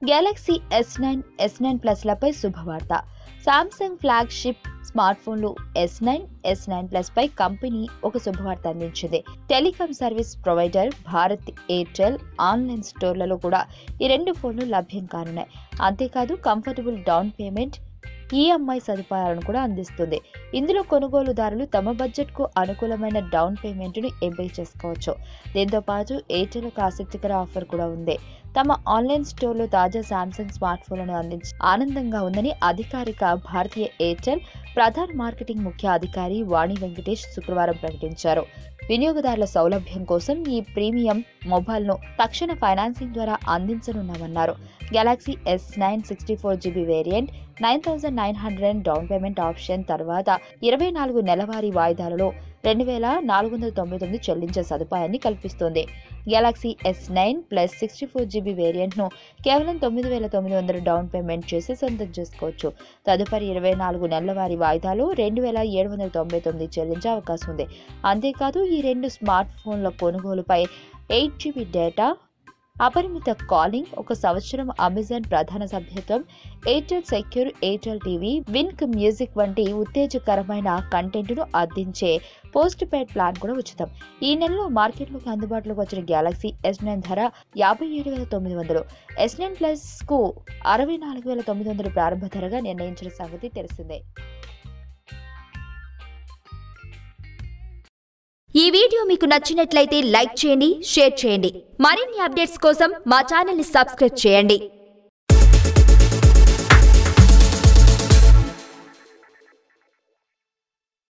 Galaxy S9, S9 Plus లపై శుభవార్త. Samsung flagship smart ఫోన్లు S9, S9 Plus పై company ఒక శుభవార్త అందించింది. Telecom service provider Bharat Airtel online స్టోర్లలో కూడా ఈ రెండు ఫోన్లు లభ్యం కానున్నాయి. అంతేకాదు కంఫర్టబుల్ డౌన్ పేమెంట్, ఈఎంఐ సదుపాయాలను కూడా అందిస్తుంది. ఇందులో కొనుగోలుదారులు తమ బడ్జెట్కు అనుకూలమైన డౌన్ పేమెంట్ను ఎంపిక చేసుకోవచ్చు. దీంతో పాటు ఎయిర్టెల్ ఒక ఆసక్తికర ఆఫర్ కూడా ఉంది. తమ ఆన్లైన్ స్టోర్లో తాజా సామ్సంగ్ స్మార్ట్ ఫోన్లను అందించి ఆనందంగా ఉందని అధికారిక భారతీయ ఎయిర్టెల్ ప్రధాన మార్కెటింగ్ ముఖ్య అధికారి వాణి వెంకటేష్ శుక్రవారం ప్రకటించారు. వినియోగదారుల సౌలభ్యం కోసం ఈ ప్రీమియం మొబైల్ను తక్షణ ఫైనాన్సింగ్ ద్వారా అందించనున్నామన్నారు. Galaxy S9 64GB variant 9,900 down payment option తర్వాత 24 నెలవారీ వాయిదాలలో 2,499 చెల్లించే సదుపాయాన్ని కల్పిస్తోంది. గెలాక్సీ S9 Plus 64GB వేరియంట్ను కేవలం 9,900 డౌన్ పేమెంట్ చేసి సొంతం చేసుకోవచ్చు. తదుపరి 24 నెలవారీ వాయిదాలు 2,799 చెల్లించే అవకాశం ఉంది. అంతేకాదు ఈ రెండు స్మార్ట్ ఫోన్ల కొనుగోలుపై 8GB డేటా, అపరిమిత కాలింగ్, 1 సంవత్సరం అమెజాన్ ప్రధాన సభ్యత్వం, Airtel secure, Airtel TV, Wynk music వంటి ఉత్తేజకరమైన కంటెంట్ను అందించే పోస్ట్ పెయిడ్ ప్లాన్ కూడా ఉచితం. ఈ నెలలో మార్కెట్లోకి అందుబాటులోకి వచ్చిన గెలాక్సీ S9 ధర 57,900, S9 Plus కు 64,900 ప్రారంభ ధరగా నిర్ణయించిన సంగతి తెలిసిందే. ఈ వీడియో మీకు నచ్చినట్లయితే లైక్ చేయండి, షేర్ చేయండి. మరిన్ని అప్డేట్స్ కోసం మా ఛానల్ ని సబ్స్క్రైబ్ చేయండి.